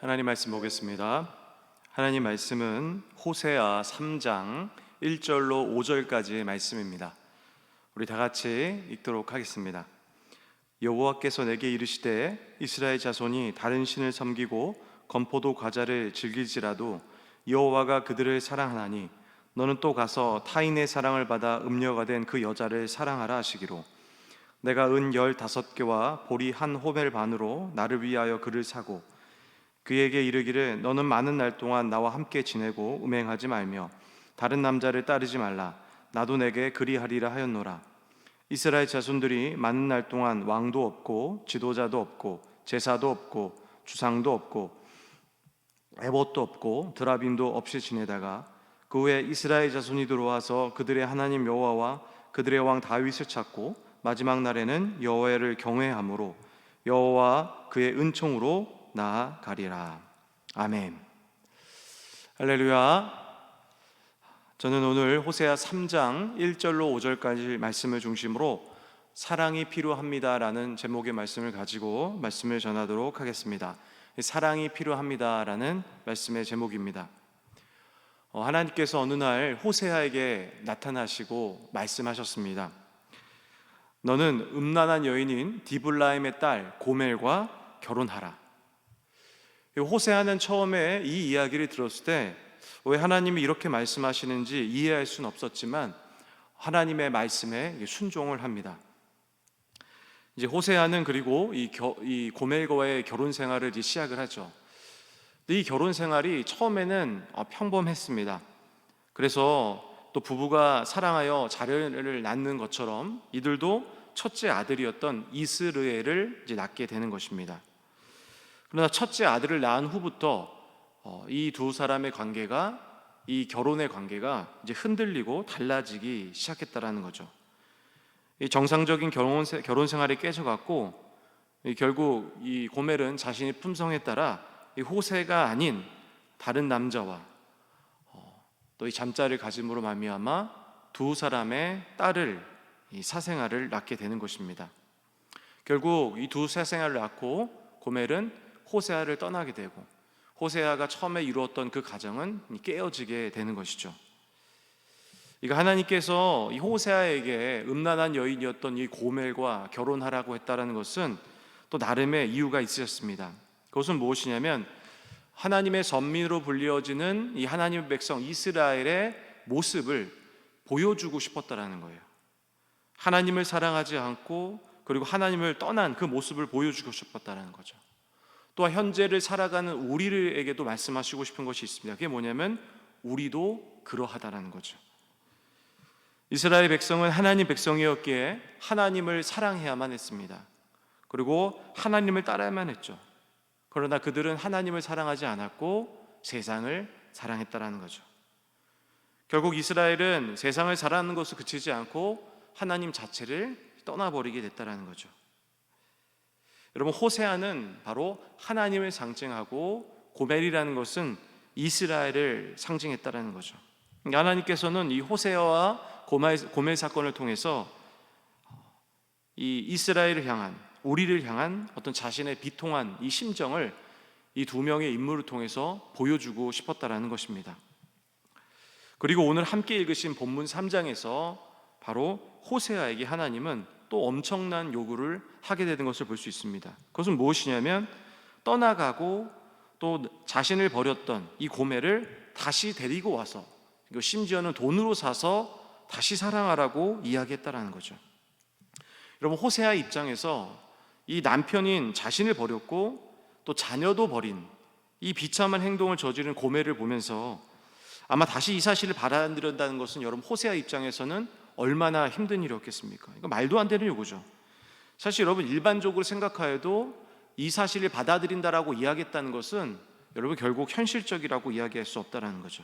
하나님 말씀 보겠습니다. 하나님 말씀은 호세아 3장 1절로 5절까지의 말씀입니다. 우리 다 같이 읽도록 하겠습니다. 여호와께서 내게 이르시되 이스라엘 자손이 다른 신을 섬기고 건포도 과자를 즐길지라도 여호와가 그들을 사랑하나니 너는 또 가서 타인의 사랑을 받아 음녀가 된 그 여자를 사랑하라 하시기로 내가 은 15개와 보리 한 호멜 반으로 나를 위하여 그를 사고 그에게 이르기를 너는 많은 날 동안 나와 함께 지내고 음행하지 말며 다른 남자를 따르지 말라. 나도 내게 그리하리라 하였노라. 이스라엘 자손들이 많은 날 동안 왕도 없고 지도자도 없고 제사도 없고 주상도 없고 에봇도 없고 드라빔도 없이 지내다가 그 후에 이스라엘 자손이 들어와서 그들의 하나님 여호와와 그들의 왕 다윗을 찾고 마지막 날에는 여호와를 경외함으로 여호와 그의 은총으로 나아가리라. 아멘. 할렐루야. 저는 오늘 호세아 3장 1절로 5절까지 말씀을 중심으로 사랑이 필요합니다라는 제목의 말씀을 가지고 말씀을 전하도록 하겠습니다. 사랑이 필요합니다라는 말씀의 제목입니다. 하나님께서 어느 날 호세아에게 나타나시고 말씀하셨습니다. 너는 음란한 여인인 디블라임의 딸 고멜과 결혼하라. 호세아는 처음에 이 이야기를 들었을 때 왜 하나님이 이렇게 말씀하시는지 이해할 수는 없었지만 하나님의 말씀에 순종을 합니다. 이제 호세아는 그리고 이 고멜과의 결혼 생활을 이제 시작을 하죠. 이 결혼 생활이 처음에는 평범했습니다. 그래서 또 부부가 사랑하여 자녀를 낳는 것처럼 이들도 첫째 아들이었던 이스르엘을 이제 낳게 되는 것입니다. 그러나 첫째 아들을 낳은 후부터 이 두 사람의 관계가, 이 결혼의 관계가 이제 흔들리고 달라지기 시작했다라는 거죠. 이 정상적인 결혼 생활이 깨져갔고 결국 이 고멜은 자신의 품성에 따라 이 호세가 아닌 다른 남자와 또 이 잠자를 가짐으로 말미암아 두 사람의 딸을 이 사생아를 낳게 되는 것입니다. 결국 이 두 사생아를 낳고 고멜은 호세아를 떠나게 되고 호세아가 처음에 이루었던 그 가정은 깨어지게 되는 것이죠. 이거 하나님께서 이 호세아에게 음란한 여인이었던 이 고멜과 결혼하라고 했다라는 것은 또 나름의 이유가 있으셨습니다. 그것은 무엇이냐면 하나님의 선민으로 불리어지는 이 하나님의 백성 이스라엘의 모습을 보여주고 싶었다라는 거예요. 하나님을 사랑하지 않고 그리고 하나님을 떠난 그 모습을 보여주고 싶었다라는 거죠. 또한 현재를 살아가는 우리에게도 말씀하시고 싶은 것이 있습니다. 그게 뭐냐면 우리도 그러하다라는 거죠. 이스라엘 백성은 하나님 백성이었기에 하나님을 사랑해야만 했습니다. 그리고 하나님을 따라야만 했죠. 그러나 그들은 하나님을 사랑하지 않았고 세상을 사랑했다라는 거죠. 결국 이스라엘은 세상을 사랑하는 것을 그치지 않고 하나님 자체를 떠나버리게 됐다라는 거죠. 여러분, 호세아는 바로 하나님을 상징하고 고멜이라는 것은 이스라엘을 상징했다라는 거죠. 하나님께서는 이 호세아와 고멜 사건을 통해서 이 이스라엘을 향한, 우리를 향한 어떤 자신의 비통한 이 심정을 이 두 명의 인물을 통해서 보여주고 싶었다라는 것입니다. 그리고 오늘 함께 읽으신 본문 3장에서 바로 호세아에게 하나님은 또 엄청난 요구를 하게 되는 것을 볼 수 있습니다. 그것은 무엇이냐면 떠나가고 또 자신을 버렸던 이 고멜을 다시 데리고 와서 심지어는 돈으로 사서 다시 사랑하라고 이야기했다라는 거죠. 여러분, 호세아 입장에서 이 남편인 자신을 버렸고 또 자녀도 버린 이 비참한 행동을 저지른 고멜을 보면서 아마 다시 이 사실을 받아들인다는 것은 여러분 호세아 입장에서는 얼마나 힘든 일이었겠습니까? 이거 말도 안 되는 요구죠. 사실 여러분 일반적으로 생각하여도 이 사실을 받아들인다라고 이야기했다는 것은 여러분 결국 현실적이라고 이야기할 수 없다라는 거죠.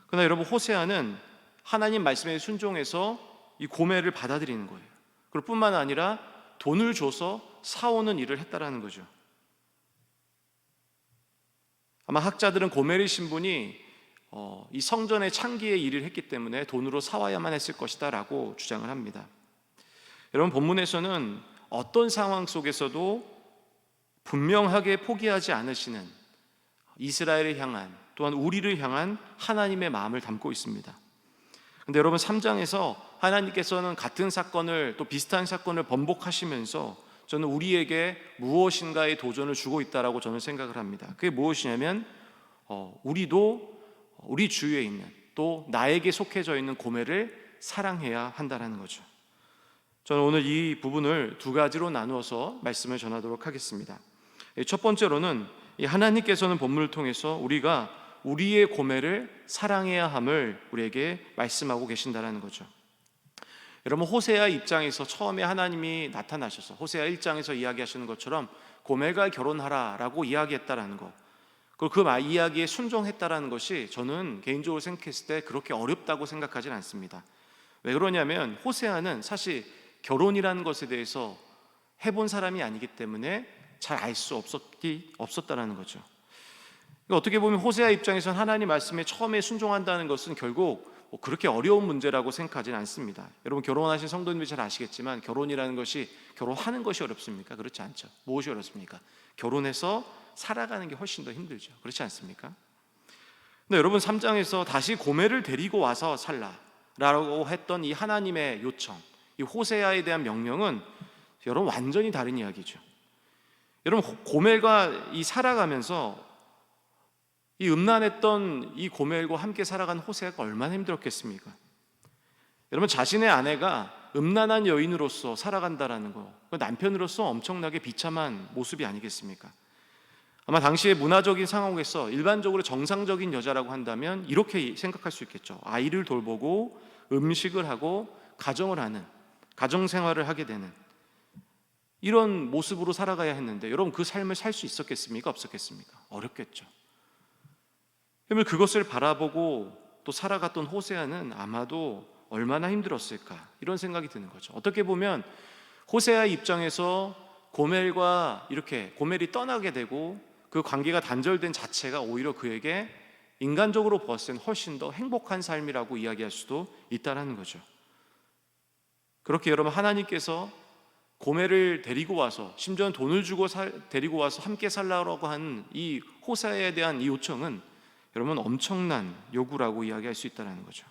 그러나 여러분 호세아는 하나님 말씀에 순종해서 이 고멜을 받아들이는 거예요. 그리고 뿐만 아니라 돈을 줘서 사오는 일을 했다라는 거죠. 아마 학자들은 고멜의 신분이 이 성전의 창기의 일을 했기 때문에 돈으로 사와야만 했을 것이다 라고 주장을 합니다. 여러분, 본문에서는 어떤 상황 속에서도 분명하게 포기하지 않으시는 이스라엘을 향한, 또한 우리를 향한 하나님의 마음을 담고 있습니다. 근데 여러분, 3장에서 하나님께서는 같은 사건을, 또 비슷한 사건을 번복하시면서 저는 우리에게 무엇인가의 도전을 주고 있다라고 저는 생각을 합니다. 그게 무엇이냐면 우리도 우리 주위에 있는, 또 나에게 속해져 있는 고멜을 사랑해야 한다는 거죠. 저는 오늘 이 부분을 두 가지로 나누어서 말씀을 전하도록 하겠습니다. 첫 번째로는 하나님께서는 본문을 통해서 우리가 우리의 고멜을 사랑해야 함을 우리에게 말씀하고 계신다는 거죠. 여러분, 호세아 입장에서 처음에 하나님이 나타나셔서 호세아 1장에서 이야기하시는 것처럼 고멜과 결혼하라라고 이야기했다라는 거, 그 이야기에 순종했다라는 것이 저는 개인적으로 생각했을 때 그렇게 어렵다고 생각하진 않습니다. 왜 그러냐면 호세아는 사실 결혼이라는 것에 대해서 해본 사람이 아니기 때문에 잘 알 수 없었다라는 거죠. 어떻게 보면 호세아 입장에서는 하나님 말씀에 처음에 순종한다는 것은 결국 그렇게 어려운 문제라고 생각하지는 않습니다. 여러분, 결혼하신 성도님들이 잘 아시겠지만 결혼이라는 것이, 결혼하는 것이 어렵습니까? 그렇지 않죠. 무엇이 어렵습니까? 결혼해서 살아가는 게 훨씬 더 힘들죠. 그렇지 않습니까? 근데 여러분, 3장에서 다시 고멜을 데리고 와서 살라라고 했던 이 하나님의 요청, 이 호세아에 대한 명령은 여러분 완전히 다른 이야기죠. 여러분, 고멜과 이 살아가면서 이 음란했던 이 고멜과 함께 살아간 호세아가 얼마나 힘들었겠습니까? 여러분, 자신의 아내가 음란한 여인으로서 살아간다라는 거, 남편으로서 엄청나게 비참한 모습이 아니겠습니까? 아마 당시의 문화적인 상황에서 일반적으로 정상적인 여자라고 한다면 이렇게 생각할 수 있겠죠. 아이를 돌보고 음식을 하고 가정을 하는, 가정생활을 하게 되는 이런 모습으로 살아가야 했는데, 여러분, 그 삶을 살 수 있었겠습니까? 없었겠습니까? 어렵겠죠. 여러분, 그것을 바라보고 또 살아갔던 호세아는 아마도 얼마나 힘들었을까, 이런 생각이 드는 거죠. 어떻게 보면 호세아의 입장에서 고멜과 이렇게 고멜이 떠나게 되고 그 관계가 단절된 자체가 오히려 그에게 인간적으로 보았을 때는 훨씬 더 행복한 삶이라고 이야기할 수도 있다는 거죠. 그렇게 여러분, 하나님께서 고멜을 데리고 와서, 심지어는 돈을 주고 데리고 와서 함께 살라고 한 이 호세아에 대한 이 요청은 여러분 엄청난 요구라고 이야기할 수 있다는 거죠.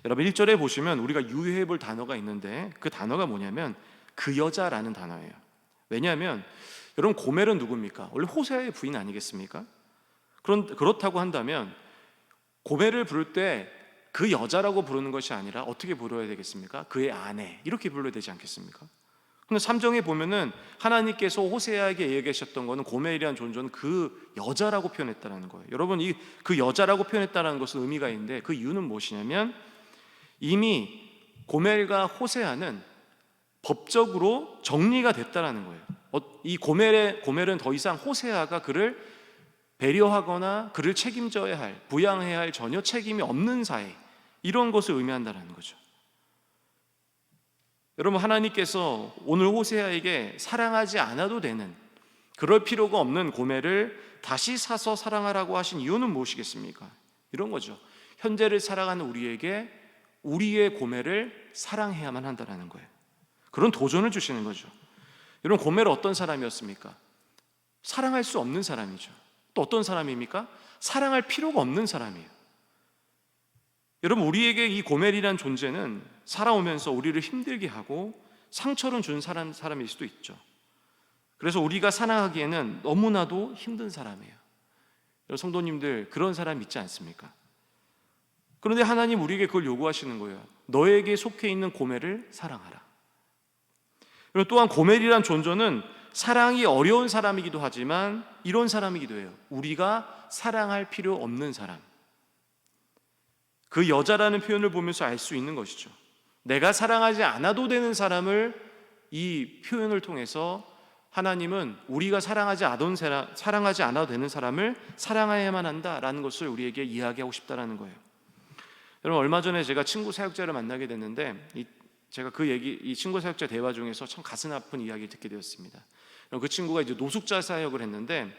여러분, 1절에 보시면 우리가 유의해 볼 단어가 있는데 그 단어가 뭐냐면 그 여자라는 단어예요. 왜냐하면 여러분, 고멜은 누굽니까? 원래 호세아의 부인 아니겠습니까? 그렇다고 한다면 고멜을 부를 때 그 여자라고 부르는 것이 아니라 어떻게 불러야 되겠습니까? 그의 아내, 이렇게 불러야 되지 않겠습니까? 근데 3장에 보면은 하나님께서 호세아에게 얘기하셨던 것은 고멜이라는 존재는 그 여자라고 표현했다는 거예요. 여러분, 이 그 여자라고 표현했다는 것은 의미가 있는데 그 이유는 무엇이냐면 이미 고멜과 호세아는 법적으로 정리가 됐다는 거예요. 이 고멜은 더 이상 호세아가 그를 배려하거나 그를 책임져야 할, 부양해야 할 전혀 책임이 없는 사이, 이런 것을 의미한다는 거죠. 여러분, 하나님께서 오늘 호세아에게 사랑하지 않아도 되는, 그럴 필요가 없는 고멜을 다시 사서 사랑하라고 하신 이유는 무엇이겠습니까? 이런 거죠. 현재를 살아가는 우리에게 우리의 고멜을 사랑해야만 한다는 거예요. 그런 도전을 주시는 거죠. 여러분, 고멜은 어떤 사람이었습니까? 사랑할 수 없는 사람이죠. 또 어떤 사람입니까? 사랑할 필요가 없는 사람이에요. 여러분, 우리에게 이 고멜이라는 존재는 살아오면서 우리를 힘들게 하고 상처를 준 사람일 수도 있죠. 그래서 우리가 사랑하기에는 너무나도 힘든 사람이에요. 여러분, 성도님들, 그런 사람 있지 않습니까? 그런데 하나님 우리에게 그걸 요구하시는 거예요. 너에게 속해 있는 고멜을 사랑하라. 그리고 또한 고멜이란 존재는 사랑이 어려운 사람이기도 하지만 이런 사람이기도 해요. 우리가 사랑할 필요 없는 사람. 그 여자라는 표현을 보면서 알 수 있는 것이죠. 내가 사랑하지 않아도 되는 사람을 이 표현을 통해서 하나님은 우리가 사랑하지 않아도 되는 사람을 사랑해야만 한다라는 것을 우리에게 이야기하고 싶다라는 거예요. 여러분, 얼마 전에 제가 친구 사역자를 만나게 됐는데 제가 이 친구 사역자 대화 중에서 참 가슴 아픈 이야기를 듣게 되었습니다. 그 친구가 이제 노숙자 사역을 했는데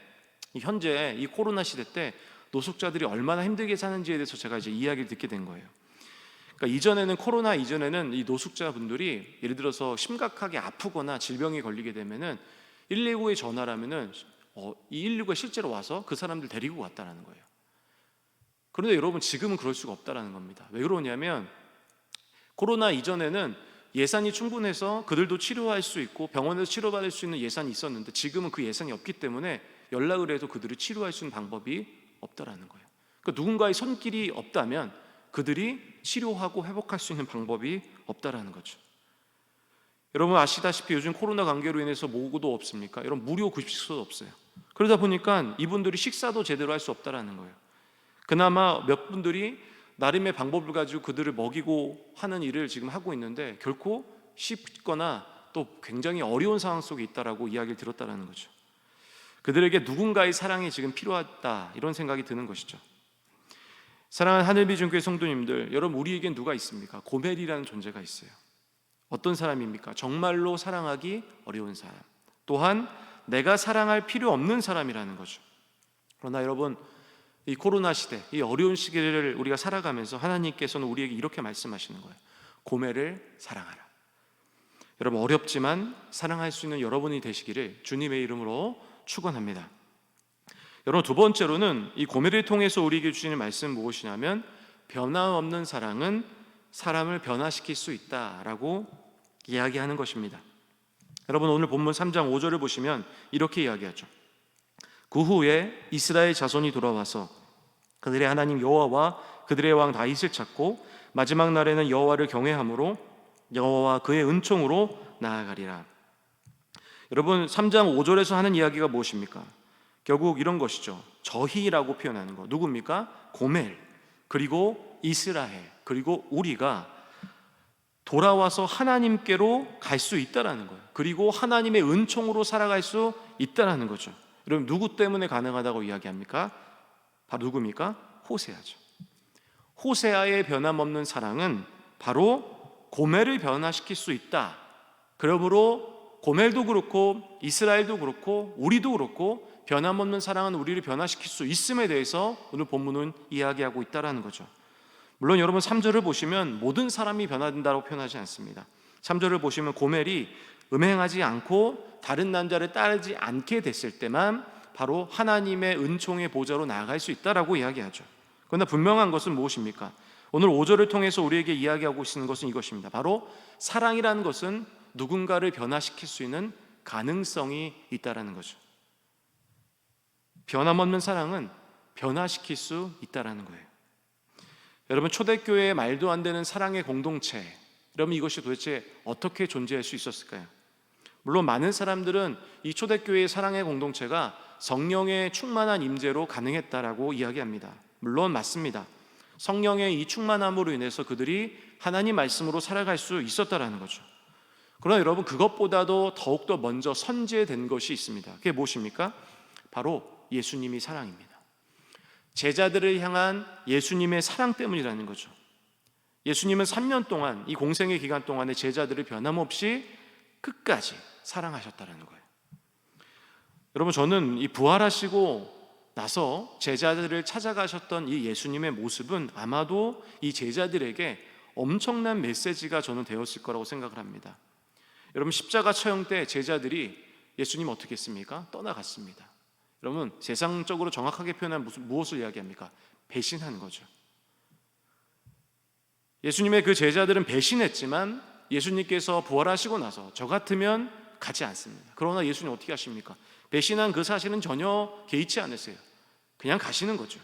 현재 이 코로나 시대 때 노숙자들이 얼마나 힘들게 사는지에 대해서 제가 이제 이야기를 듣게 된 거예요. 그러니까 코로나 이전에는 이 노숙자분들이 예를 들어서 심각하게 아프거나 질병이 걸리게 되면은 119에 전화를 하면은 이 인류가 실제로 와서 그 사람들 데리고 갔다는 거예요. 그런데 여러분, 지금은 그럴 수가 없다는 겁니다. 왜 그러냐면 코로나 이전에는 예산이 충분해서 그들도 치료할 수 있고 병원에서 치료받을 수 있는 예산이 있었는데, 지금은 그 예산이 없기 때문에 연락을 해도 그들을 치료할 수 있는 방법이 없다라는 거예요. 그러니까 누군가의 손길이 없다면 그들이 치료하고 회복할 수 있는 방법이 없다라는 거죠. 여러분 아시다시피 요즘 코로나 관계로 인해서 뭐도 없습니까? 여러분 무료 급식소도 없어요. 그러다 보니까 이분들이 식사도 제대로 할 수 없다라는 거예요. 그나마 몇 분들이 나름의 방법을 가지고 그들을 먹이고 하는 일을 지금 하고 있는데, 결코 쉽거나 또 굉장히 어려운 상황 속에 있다라고 이야기를 들었다라는 거죠. 그들에게 누군가의 사랑이 지금 필요하다, 이런 생각이 드는 것이죠. 사랑하는 하늘비전교회 성도님들, 여러분 우리에겐 누가 있습니까? 고멜이라는 존재가 있어요. 어떤 사람입니까? 정말로 사랑하기 어려운 사람, 또한 내가 사랑할 필요 없는 사람이라는 거죠. 그러나 여러분, 이 코로나 시대, 이 어려운 시기를 우리가 살아가면서 하나님께서는 우리에게 이렇게 말씀하시는 거예요. 고멜을 사랑하라. 여러분 어렵지만 사랑할 수 있는 여러분이 되시기를 주님의 이름으로 축원합니다. 여러분 두 번째로는 이 고멜을 통해서 우리에게 주시는 말씀은 무엇이냐면, 변함없는 사랑은 사람을 변화시킬 수 있다라고 이야기하는 것입니다. 여러분 오늘 본문 3장 5절을 보시면 이렇게 이야기하죠. 그 후에 이스라엘 자손이 돌아와서 그들의 하나님 여호와와 그들의 왕 다윗을 찾고 마지막 날에는 여호와를 경외함으로 여호와와 그의 은총으로 나아가리라. 여러분 3장 5절에서 하는 이야기가 무엇입니까? 결국 이런 것이죠. 저희라고 표현하는 거. 누굽니까? 고멜, 그리고 이스라엘, 그리고 우리가 돌아와서 하나님께로 갈 수 있다라는 거예요. 그리고 하나님의 은총으로 살아갈 수 있다라는 거죠. 여러분 누구 때문에 가능하다고 이야기합니까? 바로 누굽니까? 호세아죠. 호세아의 변함없는 사랑은 바로 고멜을 변화시킬 수 있다. 그러므로 고멜도 그렇고 이스라엘도 그렇고 우리도 그렇고 변함없는 사랑은 우리를 변화시킬 수 있음에 대해서 오늘 본문은 이야기하고 있다는 거죠. 물론 여러분 3절을 보시면 모든 사람이 변화된다고 표현하지 않습니다. 3절을 보시면 고멜이 음행하지 않고 다른 남자를 따르지 않게 됐을 때만 바로 하나님의 은총의 보좌로 나아갈 수 있다라고 이야기하죠. 그러나 분명한 것은 무엇입니까? 오늘 5절을 통해서 우리에게 이야기하고 있는 것은 이것입니다. 바로 사랑이라는 것은 누군가를 변화시킬 수 있는 가능성이 있다라는 거죠. 변함없는 사랑은 변화시킬 수 있다라는 거예요. 여러분 초대교회의 말도 안 되는 사랑의 공동체, 여러분 이것이 도대체 어떻게 존재할 수 있었을까요? 물론 많은 사람들은 이 초대교회의 사랑의 공동체가 성령의 충만한 임재로 가능했다라고 이야기합니다. 물론 맞습니다. 성령의 이 충만함으로 인해서 그들이 하나님 말씀으로 살아갈 수 있었다라는 거죠. 그러나 여러분 그것보다도 더욱더 먼저 선제된 것이 있습니다. 그게 무엇입니까? 바로 예수님이 사랑입니다. 제자들을 향한 예수님의 사랑 때문이라는 거죠. 예수님은 3년 동안 이 공생의 기간 동안에 제자들을 변함없이 끝까지 사랑하셨다는 거예요. 여러분 저는 이 부활하시고 나서 제자들을 찾아가셨던 이 예수님의 모습은 아마도 이 제자들에게 엄청난 메시지가 저는 되었을 거라고 생각을 합니다. 여러분 십자가 처형 때 제자들이 예수님 어떻게 했습니까? 떠나갔습니다. 여러분 세상적으로 정확하게 표현하면 무엇을 이야기합니까? 배신한 거죠. 예수님의 그 제자들은 배신했지만 예수님께서 부활하시고 나서 저 같으면 가지 않습니다. 그러나 예수님 어떻게 하십니까? 배신한 그 사실은 전혀 개의치 않으세요. 그냥 가시는 거죠.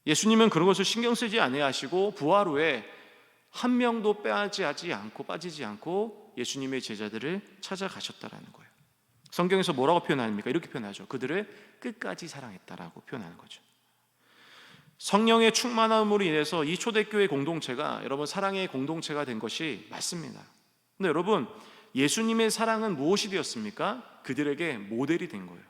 예수님은 그런 것을 신경 쓰지 아니하시고 부활 후에 한 명도 빠지지 않고 예수님의 제자들을 찾아가셨다라는 거예요. 성경에서 뭐라고 표현합니까? 이렇게 표현하죠. 그들을 끝까지 사랑했다라고 표현하는 거죠. 성령의 충만함으로 인해서 이 초대교회 공동체가 여러분 사랑의 공동체가 된 것이 맞습니다. 근데 여러분 예수님의 사랑은 무엇이 되었습니까? 그들에게 모델이 된 거예요.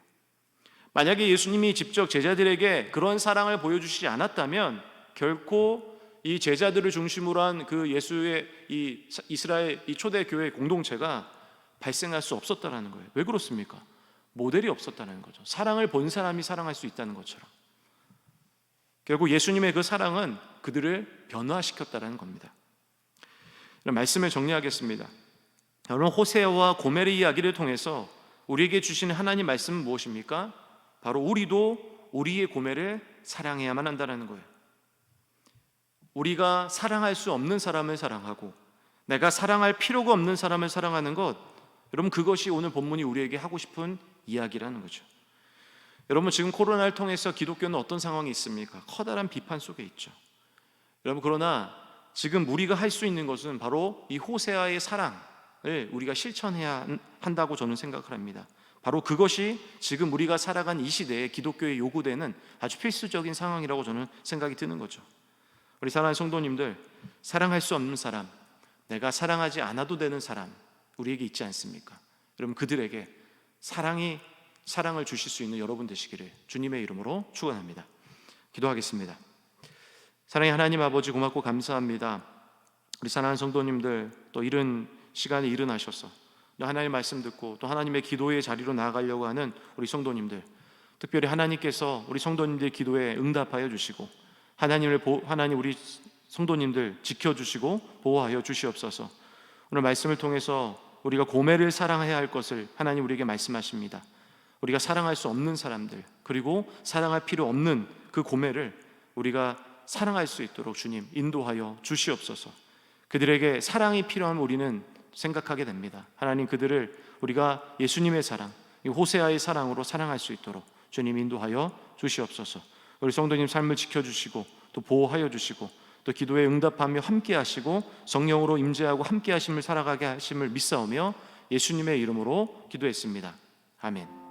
만약에 예수님이 직접 제자들에게 그런 사랑을 보여주시지 않았다면 결코 이 제자들을 중심으로 한 그 예수의 이 이스라엘 이 초대교회 공동체가 발생할 수 없었다는 거예요. 왜 그렇습니까? 모델이 없었다는 거죠. 사랑을 본 사람이 사랑할 수 있다는 것처럼 결국 예수님의 그 사랑은 그들을 변화시켰다는 겁니다. 말씀을 정리하겠습니다. 여러분 호세아와 고멜의 이야기를 통해서 우리에게 주시는 하나님 말씀은 무엇입니까? 바로 우리도 우리의 고매를 사랑해야만 한다는 거예요. 우리가 사랑할 수 없는 사람을 사랑하고 내가 사랑할 필요가 없는 사람을 사랑하는 것, 여러분 그것이 오늘 본문이 우리에게 하고 싶은 이야기라는 거죠. 여러분 지금 코로나를 통해서 기독교는 어떤 상황이 있습니까? 커다란 비판 속에 있죠. 여러분 그러나 지금 우리가 할 수 있는 것은 바로 이 호세아의 사랑을 우리가 실천해야 한다고 저는 생각을 합니다. 바로 그것이 지금 우리가 살아간 이 시대에 기독교에 요구되는 아주 필수적인 상황이라고 저는 생각이 드는 거죠. 우리 사랑하는 성도님들, 사랑할 수 없는 사람, 내가 사랑하지 않아도 되는 사람 우리에게 있지 않습니까? 여러분 그들에게 사랑을 주실 수 있는 여러분 되시기를 주님의 이름으로 축원합니다. 기도하겠습니다. 사랑의 하나님 아버지, 고맙고 감사합니다. 우리 사랑하는 성도님들 또 이른 시간에 일어나셔서 또 하나님의 말씀 듣고 또 하나님의 기도의 자리로 나아가려고 하는 우리 성도님들, 특별히 하나님께서 우리 성도님들의 기도에 응답하여 주시고 하나님 우리 성도님들 지켜주시고 보호하여 주시옵소서. 오늘 말씀을 통해서 우리가 고매를 사랑해야 할 것을 하나님 우리에게 말씀하십니다. 우리가 사랑할 수 없는 사람들, 그리고 사랑할 필요 없는 그 고매를 우리가 사랑할 수 있도록 주님 인도하여 주시옵소서. 그들에게 사랑이 필요한 우리는 생각하게 됩니다. 하나님 그들을 우리가 예수님의 사랑, 호세아의 사랑으로 사랑할 수 있도록 주님 인도하여 주시옵소서. 우리 성도님 삶을 지켜주시고 또 보호하여 주시고 또 기도에 응답하며 함께 하시고 성령으로 임재하고 함께 하심을 살아가게 하심을 믿사오며 예수님의 이름으로 기도했습니다. 아멘.